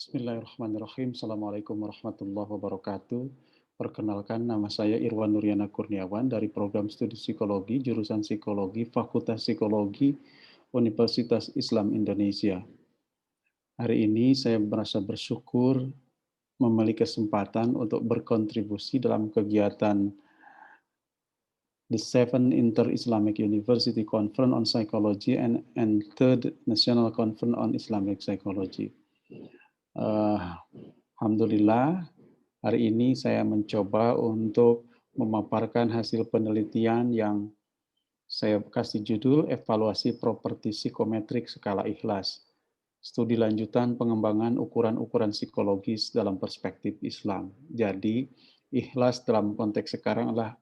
Bismillahirrahmanirrahim. Assalamualaikum warahmatullahi wabarakatuh. Perkenalkan, nama saya Irwan Nuryana Kurniawan dari Program Studi Psikologi, jurusan Psikologi, Fakultas Psikologi, Universitas Islam Indonesia. Hari ini saya merasa bersyukur memiliki kesempatan untuk berkontribusi dalam kegiatan the Seventh Inter-Islamic University Conference on Psychology and Third National Conference on Islamic Psychology. Alhamdulillah, hari ini saya mencoba untuk memaparkan hasil penelitian yang saya kasih judul Evaluasi Properti Psikometrik Skala Ikhlas. Studi lanjutan pengembangan ukuran-ukuran psikologis dalam perspektif Islam. Jadi, ikhlas dalam konteks sekarang adalah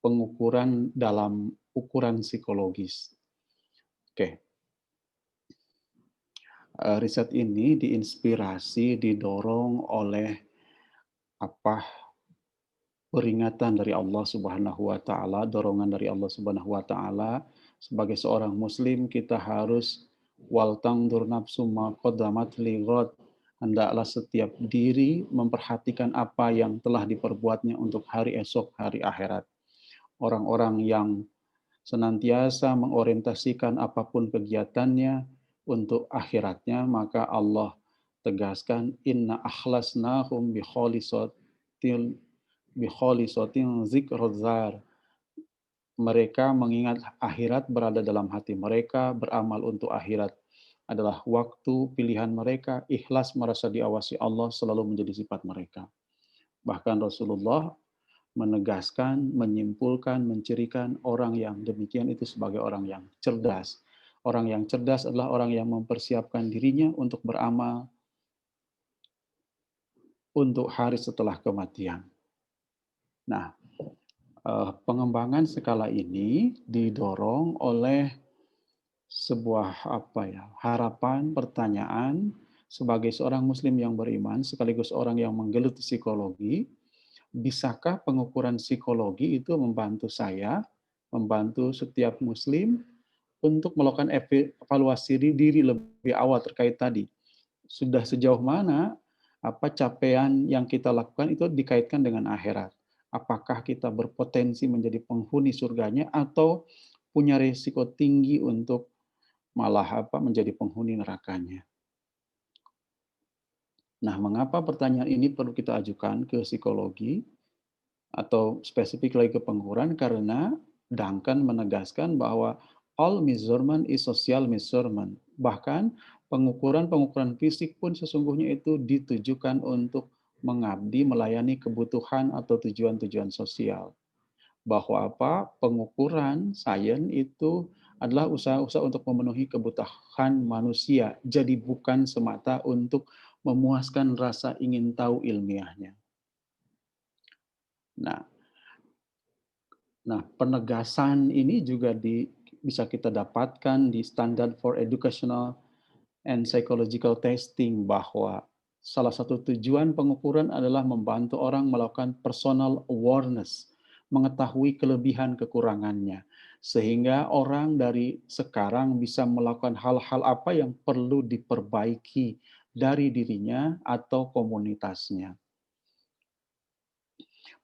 pengukuran dalam ukuran psikologis. Oke. Riset ini diinspirasi, didorong oleh peringatan dari Allah Subhanahu wa taala, dorongan dari Allah Subhanahu wa taala. Sebagai seorang muslim kita harus wal tangdur nafsum ma qaddamat lighad. Hendaklah setiap diri memperhatikan apa yang telah diperbuatnya untuk hari esok, hari akhirat. Orang-orang yang senantiasa mengorientasikan apapun kegiatannya untuk akhiratnya, maka Allah tegaskan inna akhlasnahum bi khalisatin zikrozar. Mereka mengingat akhirat berada dalam hati mereka, beramal untuk akhirat adalah waktu pilihan mereka, ikhlas merasa diawasi Allah selalu menjadi sifat mereka. Bahkan Rasulullah menegaskan, menyimpulkan, mencirikan orang yang demikian itu sebagai orang yang cerdas. Orang yang cerdas adalah orang yang mempersiapkan dirinya untuk beramal untuk hari setelah kematian. Nah, pengembangan skala ini didorong oleh sebuah harapan, pertanyaan sebagai seorang muslim yang beriman sekaligus orang yang menggeluti psikologi, bisakah pengukuran psikologi itu membantu saya, membantu setiap muslim untuk melakukan evaluasi diri lebih awal terkait tadi. Sudah sejauh mana capaian yang kita lakukan itu dikaitkan dengan akhirat. Apakah kita berpotensi menjadi penghuni surganya atau punya risiko tinggi untuk malah menjadi penghuni nerakanya. Nah, mengapa pertanyaan ini perlu kita ajukan ke psikologi atau spesifik lagi ke pengukuran? Karena Duncan menegaskan bahwa all measurement is social measurement. Bahkan pengukuran-pengukuran fisik pun sesungguhnya itu ditujukan untuk mengabdi, melayani kebutuhan atau tujuan-tujuan sosial. Bahwa pengukuran sains itu adalah usaha-usaha untuk memenuhi kebutuhan manusia. Jadi bukan semata untuk memuaskan rasa ingin tahu ilmiahnya. Nah, penegasan ini juga bisa kita dapatkan di Standard for Educational and Psychological Testing bahwa salah satu tujuan pengukuran adalah membantu orang melakukan personal awareness, mengetahui kelebihan kekurangannya, sehingga orang dari sekarang bisa melakukan hal-hal apa yang perlu diperbaiki dari dirinya atau komunitasnya.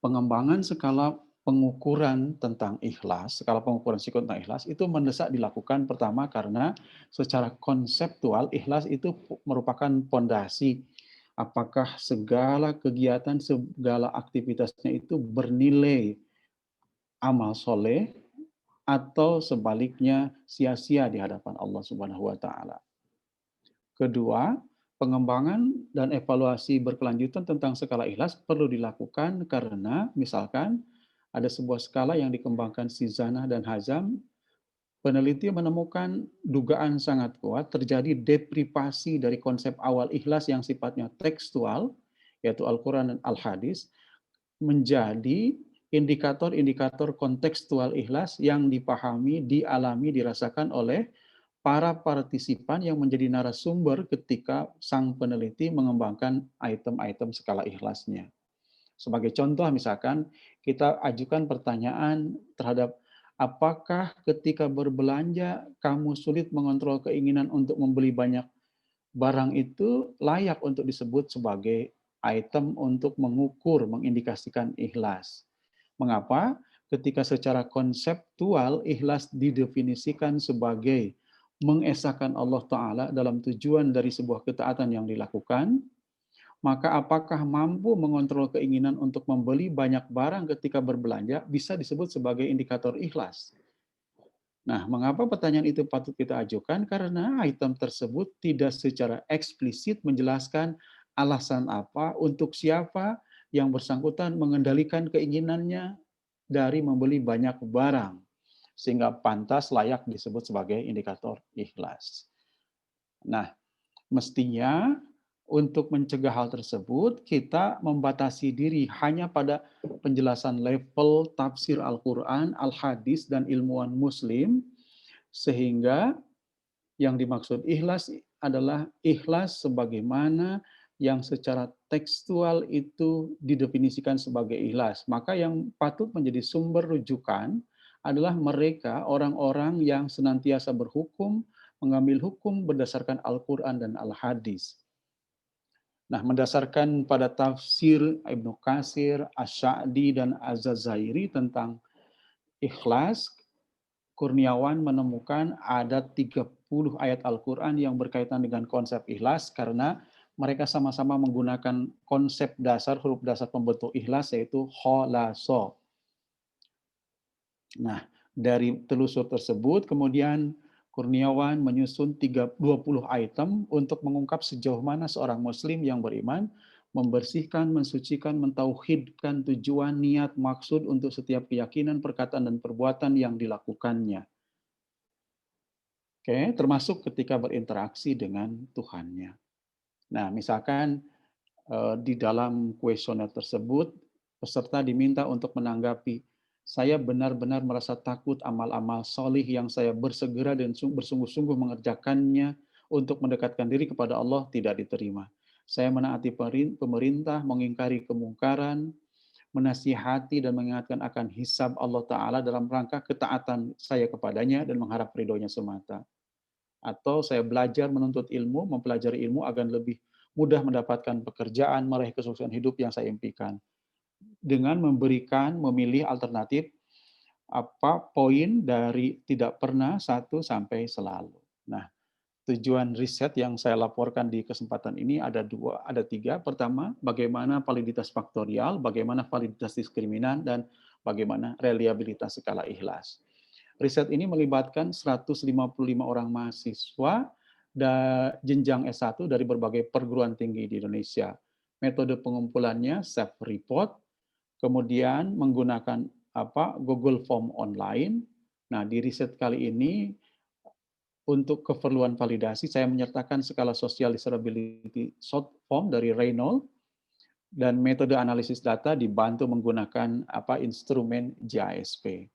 Pengembangan skala pengukuran tentang ikhlas, skala pengukuran psiko tentang ikhlas itu mendesak dilakukan pertama karena secara konseptual ikhlas itu merupakan pondasi. Apakah segala kegiatan, segala aktivitasnya itu bernilai amal soleh atau sebaliknya sia-sia di hadapan Allah Subhanahu wa taala. Kedua, pengembangan dan evaluasi berkelanjutan tentang skala ikhlas perlu dilakukan karena misalkan ada sebuah skala yang dikembangkan Sizana dan Hazam, peneliti menemukan dugaan sangat kuat terjadi deprivasi dari konsep awal ikhlas yang sifatnya tekstual, yaitu Al-Quran dan Al-Hadis, menjadi indikator-indikator kontekstual ikhlas yang dipahami, dialami, dirasakan oleh para partisipan yang menjadi narasumber ketika sang peneliti mengembangkan item-item skala ikhlasnya. Sebagai contoh misalkan kita ajukan pertanyaan terhadap apakah ketika berbelanja kamu sulit mengontrol keinginan untuk membeli banyak barang itu layak untuk disebut sebagai item untuk mengukur, mengindikasikan ikhlas. Mengapa? Ketika secara konseptual ikhlas didefinisikan sebagai mengesahkan Allah Ta'ala dalam tujuan dari sebuah ketaatan yang dilakukan, maka apakah mampu mengontrol keinginan untuk membeli banyak barang ketika berbelanja bisa disebut sebagai indikator ikhlas. Nah, mengapa pertanyaan itu patut kita ajukan? Karena item tersebut tidak secara eksplisit menjelaskan alasan apa, untuk siapa yang bersangkutan mengendalikan keinginannya dari membeli banyak barang, sehingga pantas layak disebut sebagai indikator ikhlas. Nah, mestinya untuk mencegah hal tersebut, kita membatasi diri hanya pada penjelasan level tafsir Al-Quran, Al-Hadis, dan ilmuwan Muslim, sehingga yang dimaksud ikhlas adalah ikhlas sebagaimana yang secara tekstual itu didefinisikan sebagai ikhlas. Maka yang patut menjadi sumber rujukan adalah mereka, orang-orang yang senantiasa berhukum, mengambil hukum berdasarkan Al-Quran dan Al-Hadis. Nah, mendasarkan pada tafsir Ibnu Katsir, Asy-Sya'di, dan Az-Zairi tentang ikhlas, Kurniawan menemukan ada 30 ayat Al-Quran yang berkaitan dengan konsep ikhlas karena mereka sama-sama menggunakan konsep dasar, huruf dasar pembentuk ikhlas, yaitu kholaso. Nah, dari telusur tersebut, kemudian Kurniawan menyusun 20 item untuk mengungkap sejauh mana seorang muslim yang beriman membersihkan, mensucikan, mentauhidkan tujuan, niat, maksud untuk setiap keyakinan, perkataan, dan perbuatan yang dilakukannya. Oke, termasuk ketika berinteraksi dengan Tuhannya. Nah, misalkan di dalam kuesioner tersebut, peserta diminta untuk menanggapi, saya benar-benar merasa takut amal-amal solih yang saya bersegera dan bersungguh-sungguh mengerjakannya untuk mendekatkan diri kepada Allah tidak diterima. Saya menaati pemerintah, mengingkari kemungkaran, menasihati dan mengingatkan akan hisab Allah Ta'ala dalam rangka ketaatan saya kepadanya dan mengharap ridhonya semata. Atau saya belajar menuntut ilmu, mempelajari ilmu agar lebih mudah mendapatkan pekerjaan, meraih kesuksesan hidup yang saya impikan. Dengan memilih alternatif poin dari tidak pernah, 1 sampai selalu. Nah, tujuan riset yang saya laporkan di kesempatan ini ada 3. Pertama, bagaimana validitas faktorial, bagaimana validitas diskriminan, dan bagaimana reliabilitas skala ikhlas. Riset ini melibatkan 155 orang mahasiswa jenjang S1 dari berbagai perguruan tinggi di Indonesia. Metode pengumpulannya self-report, kemudian menggunakan Google Form online. Nah, di riset kali ini untuk keperluan validasi saya menyertakan skala social desirability short form dari Reynolds dan metode analisis data dibantu menggunakan instrumen GISP.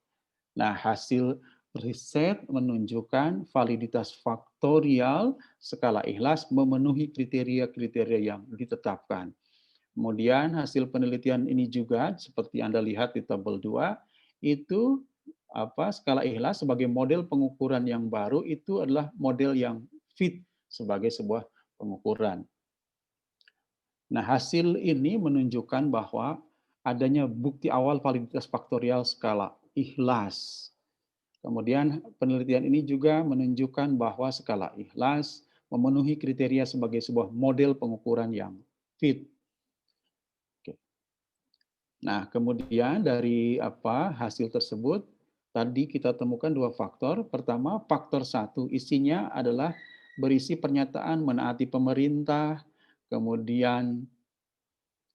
Nah, hasil riset menunjukkan validitas faktorial skala ikhlas memenuhi kriteria-kriteria yang ditetapkan. Kemudian hasil penelitian ini juga seperti Anda lihat di tabel 2, itu skala ikhlas sebagai model pengukuran yang baru itu adalah model yang fit sebagai sebuah pengukuran. Nah, hasil ini menunjukkan bahwa adanya bukti awal validitas faktorial skala ikhlas. Kemudian penelitian ini juga menunjukkan bahwa skala ikhlas memenuhi kriteria sebagai sebuah model pengukuran yang fit. Oke. Nah, kemudian dari hasil tersebut tadi kita temukan 2 faktor. Pertama, faktor 1 isinya adalah berisi pernyataan menaati pemerintah, kemudian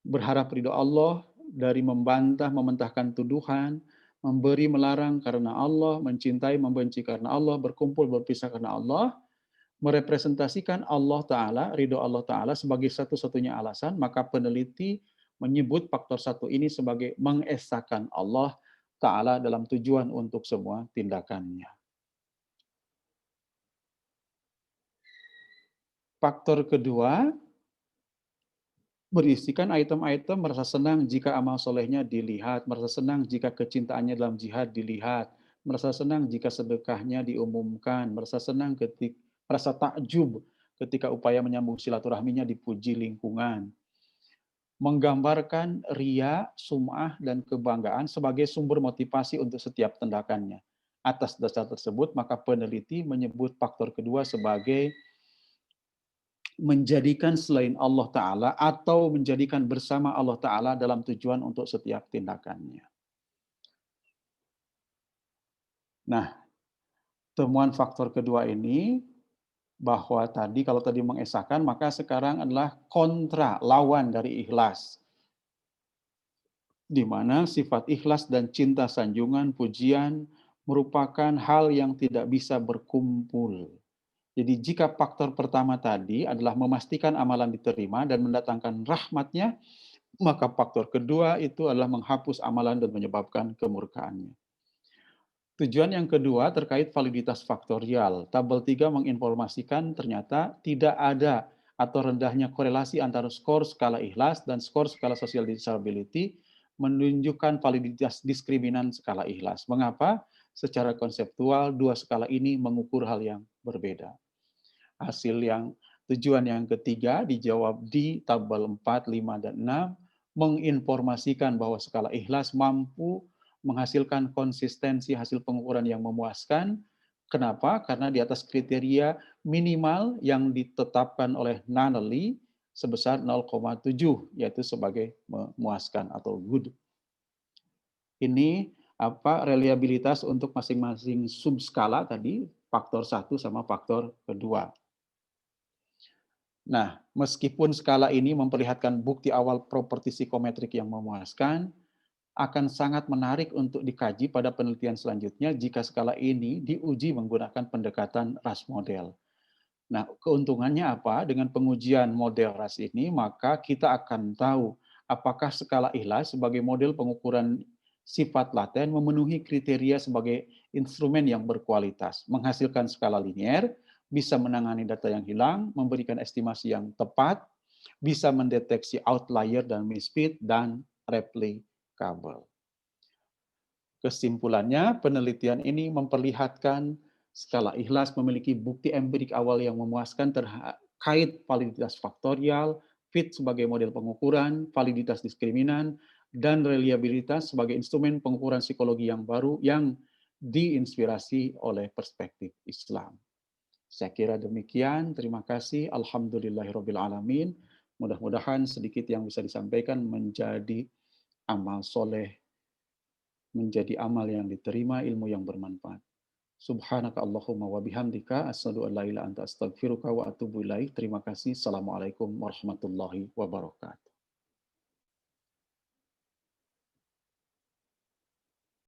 berharap ridho Allah, dari membantah, mementahkan tuduhan, memberi, melarang karena Allah, mencintai, membenci karena Allah, berkumpul, berpisah karena Allah, merepresentasikan Allah Ta'ala, ridho Allah Ta'ala sebagai satu-satunya alasan, maka peneliti menyebut faktor 1 ini sebagai mengesahkan Allah Ta'ala dalam tujuan untuk semua tindakannya. Faktor kedua, berisikan item-item merasa senang jika amal solehnya dilihat, merasa senang jika kecintaannya dalam jihad dilihat, merasa senang jika sedekahnya diumumkan, merasa senang merasa takjub ketika upaya menyambung silaturahminya dipuji lingkungan. Menggambarkan ria, sum'ah, dan kebanggaan sebagai sumber motivasi untuk setiap tindakannya. Atas dasar tersebut, maka peneliti menyebut faktor kedua sebagai menjadikan selain Allah Ta'ala atau menjadikan bersama Allah Ta'ala dalam tujuan untuk setiap tindakannya. Nah, temuan faktor kedua ini bahwa tadi kalau tadi mengesahkan, maka sekarang adalah kontra, lawan dari ikhlas. Di mana sifat ikhlas dan cinta sanjungan, pujian merupakan hal yang tidak bisa berkumpul. Jadi jika faktor pertama tadi adalah memastikan amalan diterima dan mendatangkan rahmatnya, maka faktor kedua itu adalah menghapus amalan dan menyebabkan kemurkaannya. Tujuan yang kedua terkait validitas faktorial. Tabel 3 menginformasikan ternyata tidak ada atau rendahnya korelasi antara skor skala ikhlas dan skor skala social disability menunjukkan validitas diskriminan skala ikhlas. Mengapa? Secara konseptual, dua skala ini mengukur hal yang berbeda. Hasil yang tujuan yang ketiga dijawab di tabel 4, 5, dan 6 menginformasikan bahwa skala ikhlas mampu menghasilkan konsistensi hasil pengukuran yang memuaskan. Kenapa? Karena di atas kriteria minimal yang ditetapkan oleh Nunnally sebesar 0,7, yaitu sebagai memuaskan atau good. Ini reliabilitas untuk masing-masing subskala tadi, faktor 1 sama faktor kedua. Nah, meskipun skala ini memperlihatkan bukti awal properti psikometrik yang memuaskan, akan sangat menarik untuk dikaji pada penelitian selanjutnya jika skala ini diuji menggunakan pendekatan ras model. Nah, keuntungannya apa? Dengan pengujian model ras ini, maka kita akan tahu apakah skala ikhlas sebagai model pengukuran sifat laten memenuhi kriteria sebagai instrumen yang berkualitas, menghasilkan skala linier, bisa menangani data yang hilang, memberikan estimasi yang tepat, bisa mendeteksi outlier dan misfit, dan replicable. Kesimpulannya, penelitian ini memperlihatkan skala ikhlas memiliki bukti empirik awal yang memuaskan terkait validitas faktorial, fit sebagai model pengukuran, validitas diskriminan, dan reliabilitas sebagai instrumen pengukuran psikologi yang baru yang diinspirasi oleh perspektif Islam. Saya kira demikian. Terima kasih. Alhamdulillahirrabbilalamin. Mudah-mudahan sedikit yang bisa disampaikan menjadi amal soleh, menjadi amal yang diterima, ilmu yang bermanfaat. Subhanaka Allahumma wa bihamdika asyhadu an la ilaha illa anta astaghfiruka wa atubu ilaik. Terima kasih. Assalamualaikum warahmatullahi wabarakatuh.